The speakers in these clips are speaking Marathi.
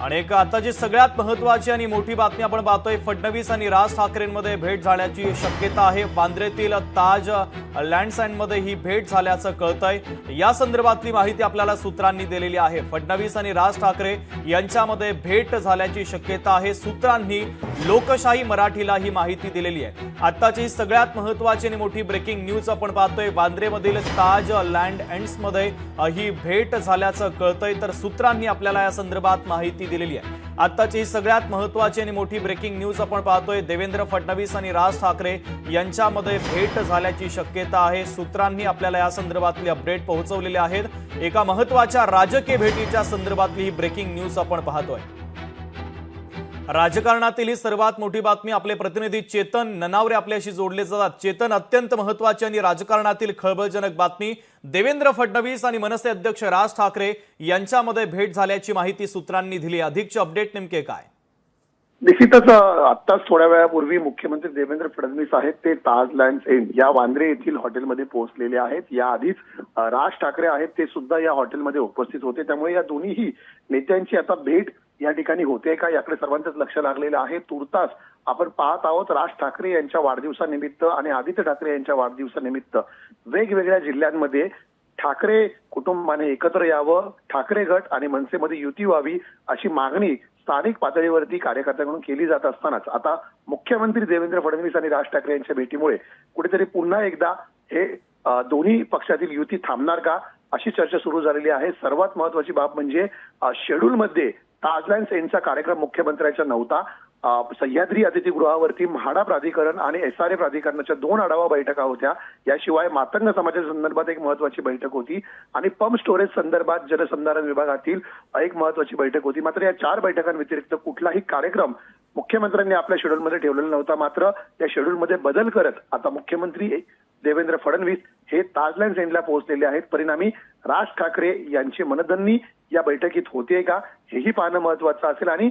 आणि एक आताची सगळ्यात महत्त्वाची आणि मोठी बातमी आपण पाहतोय, फडणवीस आणि राज ठाकरेंमध्ये भेट झाल्याची शक्यता आहे। वांद्रेतील ताज लँडसँडमध्ये ही भेट झाल्याचं कळतंय। या संदर्भातली माहिती आपल्याला सूत्रांनी दिलेली आहे। फडणवीस आणि राज ठाकरे यांच्यामध्ये भेट झाल्याची शक्यता आहे। सूत्रांनी लोकशाही मराठीला ही माहिती दिलेली आहे। आताची सगळ्यात महत्त्वाची आणि मोठी ब्रेकिंग न्यूज आपण पाहतोय, वांद्रेमधील ताज लँडसँड्समध्ये ही भेट झाल्याचं कळतंय। तर सूत्रांनी आपल्याला या संदर्भात माहिती दिलेली आहे। आताची सगळ्यात महत्त्वाची आणि मोठी ब्रेकिंग न्यूज आपण पाहतोय, देवेंद्र फडणवीस आणि राज ठाकरे यांच्यामध्ये भेट झाल्याची शक्यता आहे। सूत्रांनी आपल्याला या संदर्भातली अपडेट पोहोचवलेले आहेत। एका महत्त्वाच्या राजकीय भेटीच्या संदर्भातली ही ब्रेकिंग न्यूज आपण पाहतोय। राजकारणातील ही सर्वात मोठी बातमी, आपले प्रतिनिधी चेतन ननावरे आपल्याशी जोडले जातात। चेतन, अत्यंत महत्त्वाची आणि राजकारणातील खळबळजनक बातमी, देवेंद्र फडणवीस आणि मनसे अध्यक्ष राज ठाकरे यांच्यामध्ये भेट झाल्याची माहिती सूत्रांनी दिली। अधिकचे अपडेट नेमके काय? निश्चितच आत्ताच थोड्या वेळापूर्वी मुख्यमंत्री देवेंद्र फडणवीस आहेत ते ताज लँडसँड या वांद्रे येथील हॉटेलमध्ये पोहोचलेले आहेत। याआधीच राज ठाकरे आहेत ते सुद्धा या हॉटेलमध्ये उपस्थित होते। त्यामुळे या दोन्ही नेत्यांची आता भेट या ठिकाणी होते का याकडे सर्वांचंच लक्ष लागलेलं आहे। तुर्तास आपण पाहत आहोत, राज ठाकरे यांच्या वाढदिवसानिमित्त आणि आदित्य ठाकरे यांच्या वाढदिवसानिमित्त वेगवेगळ्या जिल्ह्यांमध्ये ठाकरे कुटुंबाने एकत्र यावं, ठाकरे गट आणि मनसेमध्ये युती व्हावी अशी मागणी स्थानिक पातळीवरती कार्यकर्त्यांकडून केली जात असतानाच आता मुख्यमंत्री देवेंद्र फडणवीस आणि राज ठाकरे यांच्या भेटीमुळे कुठेतरी पुन्हा एकदा हे दोन्ही पक्षातील युती थांबणार का अशी चर्चा सुरू झालेली आहे। सर्वात महत्त्वाची बाब म्हणजे शेड्यूलमध्ये ताज लँडसँडचा कार्यक्रम मुख्यमंत्र्यांचा नव्हता। सह्याद्री अतिथीगृहावरती म्हाडा प्राधिकरण आणि SRA प्राधिकरणाच्या 2 आढावा बैठका होत्या। याशिवाय मातंग समाजाच्या संदर्भात एक महत्त्वाची बैठक होती आणि पंप स्टोरेज संदर्भात जलसंधारण विभागातील एक महत्त्वाची बैठक होती। मात्र या 4 बैठकांव्यतिरिक्त कुठलाही कार्यक्रम मुख्यमंत्र्यांनी आपल्या शेड्यूलमध्ये ठेवलेला नव्हता। मात्र या शेड्यूलमध्ये बदल करत आता मुख्यमंत्री देवेंद्र फडणवीस हे ताज लँडसँडला पोहोचलेले आहेत। परिणामी राज ठाकरे यांची मनधरणी या बैठकीत होते का हेही पाहणं महत्त्वाचं असेल आणि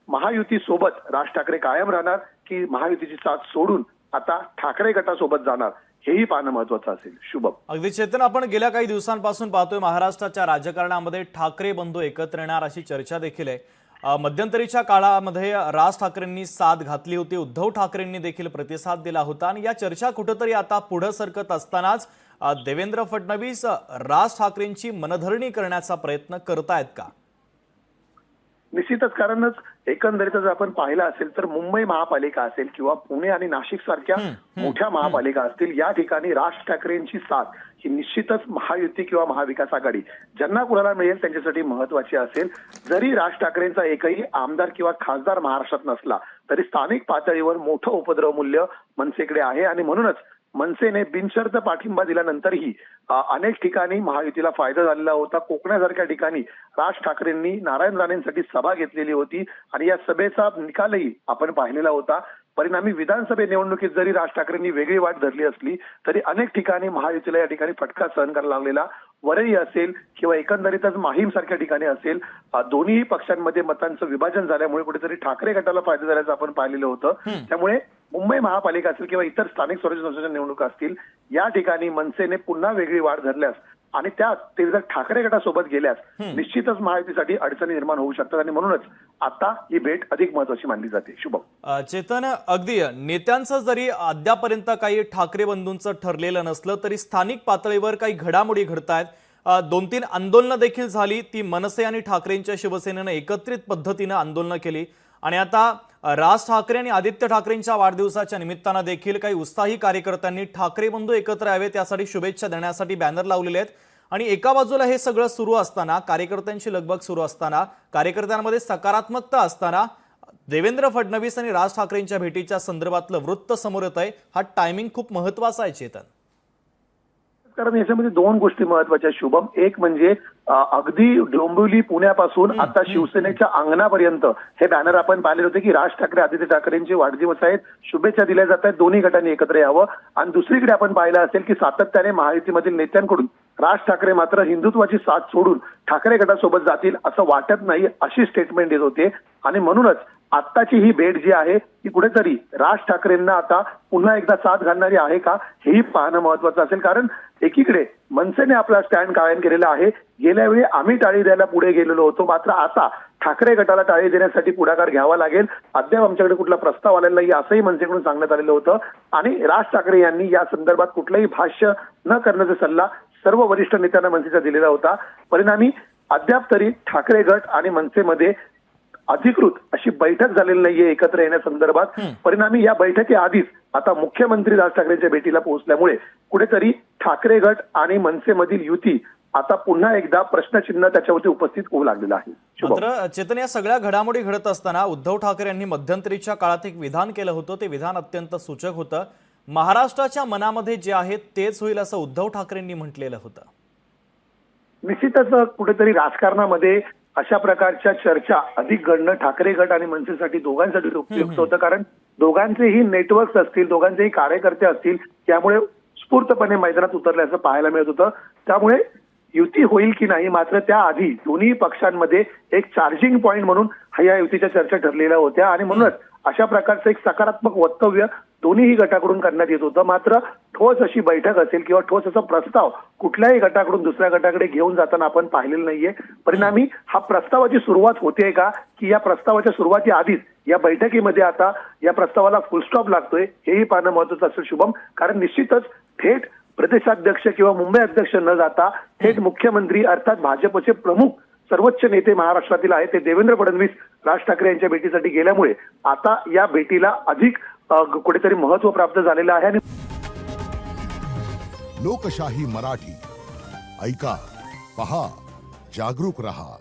महायुती सोबत राज ठाकरे कायम राहणार की महायुतीची साथ सोडून आता ठाकरे गटासोबत जाणार हेही पाहणं महत्त्वाचं असेल। शुभम, अगदी चेतन, आपण गेल्या काही दिवसांपासून पाहतोय महाराष्ट्राच्या राजकारणामध्ये ठाकरे बंधू एकत्र येणार अशी चर्चा देखील आहे। मध्यंतरीच्या काळामध्ये राज ठाकरेंनी साथ घातली होती, उद्धव ठाकरेंनी देखील प्रतिसाद दिला होता आणि या चर्चा कुठेतरी आता पुढे सरकत असतानाच देवेंद्र फडणवीस राज ठाकरेंची मनधरणी करण्याचा प्रयत्न करतायत का? निश्चितच, कारणच एकंदरीत जर आपण पाहिलं असेल तर मुंबई महापालिका असेल किंवा पुणे आणि नाशिक सारख्या मोठ्या महापालिका असतील, या ठिकाणी राज ठाकरेंची साथ ही निश्चितच महायुती किंवा महाविकास आघाडी ज्यांना कुणाला मिळेल त्यांच्यासाठी महत्त्वाची असेल। जरी राज ठाकरेंचा एकही आमदार किंवा खासदार महाराष्ट्रात नसला तरी स्थानिक पातळीवर मोठं उपद्रव मूल्य मनसेकडे आहे आणि म्हणूनच मनसेने बिनशर्त पाठिंबा दिल्यानंतरही अनेक ठिकाणी महायुतीला फायदा झालेला होता। कोकणासारख्या ठिकाणी राज ठाकरेंनी नारायण राणेंसाठी सभा घेतलेली होती आणि या सभेचा निकालही आपण पाहिलेला होता। परिणामी विधानसभा निवडणुकीत जरी राज ठाकरेंनी वेगळी वाट धरली असली तरी अनेक ठिकाणी महायुतीला या ठिकाणी फटका सहन करायला लागलेला। वरई असेल किंवा एकंदरीतच माहीम सारख्या ठिकाणी असेल, दोन्ही पक्षांमध्ये मतांचं विभाजन झाल्यामुळे कुठेतरी ठाकरे गटाला फायदा झाल्याचं आपण पाहिलेलं होतं। त्यामुळे मुंबई महापालिका असेल किंवा इतर स्थानिक स्वराज्य संस्थांच्या निवडणुका असतील, या ठिकाणी मनसेने पुन्हा वेगळी वाढ धरल्यास आणि त्यात ते जर ठाकरे गटासोबत गेल्यास निश्चितच महायुतीसाठी अडचणी निर्माण होऊ शकतात आणि म्हणूनच आता ही भेट अधिक महत्त्वाची मानली जाते। शुभम, चेतन, अगदी नेत्यांचं जरी अद्यापर्यंत काही ठाकरे बंधूंचं ठरलेलं नसलं तरी स्थानिक पातळीवर काही घडामोडी घडतायत। 2-3 आंदोलनं देखील झाली, ती मनसे आणि ठाकरेंच्या शिवसेनेनं एकत्रित पद्धतीनं आंदोलनं केली आणि आता राज ठाकरे आणि आदित्य ठाकरेंच्या वाढदिवसाच्या निमित्तानं देखील काही उत्साही कार्यकर्त्यांनी ठाकरे बंधू एकत्र यावे त्यासाठी शुभेच्छा देण्यासाठी बॅनर लावलेले आहेत। आणि एका बाजूला हे सगळं सुरू असताना, कार्यकर्त्यांची लगबग सुरू असताना, कार्यकर्त्यांमध्ये सकारात्मकता असताना देवेंद्र फडणवीस आणि राज ठाकरेंच्या भेटीच्या संदर्भातलं वृत्त समोर येत आहे। हा टायमिंग खूप महत्त्वाचा आहे चेतन, कारण याच्यामध्ये 2 गोष्टी महत्त्वाच्या शुभम। एक म्हणजे अगदी डोंबिवली पुण्यापासून आता शिवसेनेच्या अंगणापर्यंत हे बॅनर आपण पाहिले होते की राज ठाकरे आदित्य ठाकरेंचे वाढदिवस आहेत, शुभेच्छा दिल्या जात आहेत, दोन्ही गटांनी एकत्र यावं। आणि दुसरीकडे आपण पाहिलं असेल की सातत्याने महायुतीमधील नेत्यांकडून राज ठाकरे मात्र हिंदुत्वाची साथ सोडून ठाकरे गटासोबत जातील असं वाटत नाही अशी स्टेटमेंट देत होते आणि म्हणूनच आत्ताची ही भेट जी आहे ती कुठेतरी राज ठाकरेंना आता पुन्हा एकदा साथ घालणारी आहे का हेही पाहणं महत्त्वाचं असेल। कारण एकीकडे मनसेने आपला स्टँड कायम केलेला आहे, गेल्या वेळी आम्ही टाळी द्यायला पुढे गेलेलो होतो, मात्र आता ठाकरे गटाला टाळी देण्यासाठी पुढाकार घ्यावा लागेल. अद्याप आमच्याकडे कुठला प्रस्ताव आलेला नाही असंही मनसेकडून सांगण्यात आलेलं होतं आणि राज ठाकरे यांनी या संदर्भात कुठलंही भाष्य न करण्याचा सल्ला सर्व वरिष्ठ नेत्यांना मनसेचा दिलेला होता. परिणामी अद्याप तरी ठाकरे गट आणि मनसेमध्ये अधिकृत अशी बैठक झालेली नाहीये एकत्र येण्यासंदर्भात. परिणामी या बैठकीआधीच आता मुख्यमंत्री राज ठाकरेंच्या भेटीला पोहोचल्यामुळे कुठेतरी ठाकरे गट आणि मनसेमधील युती आता पुन्हा एकदा प्रश्नचिन्ह त्याच्यावरती उपस्थित होऊ लागलेलं आहे. शुभम. मात्र चेतन, या सगळ्या घडामोडी घडत असताना उद्धव ठाकरे यांनी मध्यंतरीच्या काळात एक विधान केलं होतं. ते विधान अत्यंत सूचक होतं. महाराष्ट्राच्या मनामध्ये जे आहे तेच होईल असं उद्धव ठाकरेंनी म्हटलेलं होतं. निश्चितच कुठेतरी राजकारणामध्ये अशा प्रकारच्या चर्चा अधिक घडणं ठाकरे गट आणि मनसेसाठी दोघांसाठी उपयुक्त होतं. कारण दोघांचेही नेटवर्क असतील, दोघांचेही कार्यकर्ते असतील, त्यामुळे स्फूर्तपणे मैदानात उतरल्याचं पाहायला मिळत होतं. त्यामुळे युती होईल की नाही मात्र त्याआधी दोन्ही पक्षांमध्ये एक चार्जिंग पॉईंट म्हणून या युतीच्या चर्चा ठरलेल्या होत्या आणि म्हणूनच अशा प्रकारचं एक सकारात्मक वक्तव्य दोन्हीही गटाकडून करण्यात येत होतं. मात्र ठोस अशी बैठक असेल किंवा ठोस असा प्रस्ताव कुठल्याही गटाकडून दुसऱ्या गटाकडे घेऊन जाताना आपण पाहिलेलं नाहीये. परिणामी हा प्रस्तावाची सुरुवात होते का की या प्रस्तावाच्या सुरुवातीआधीच या बैठकीमध्ये आता या प्रस्तावाला फुलस्टॉप लागतोय हेही पाहणं महत्वाचं असेल शुभम. कारण निश्चितच थेट प्रदेशाध्यक्ष किंवा मुंबई अध्यक्ष न जाता थेट मुख्यमंत्री अर्थात भाजपचे प्रमुख सर्वोच्च नेते महाराष्ट्रातील आहेत ते देवेंद्र फडणवीस राज ठाकरे यांच्या भेटीसाठी गेल्यामुळे आता या भेटीला अधिक कुठेतरी महत्व प्राप्त झालेलं आहे. आणि लोकशाही मराठी ऐका, पहा, जागरूक रहा.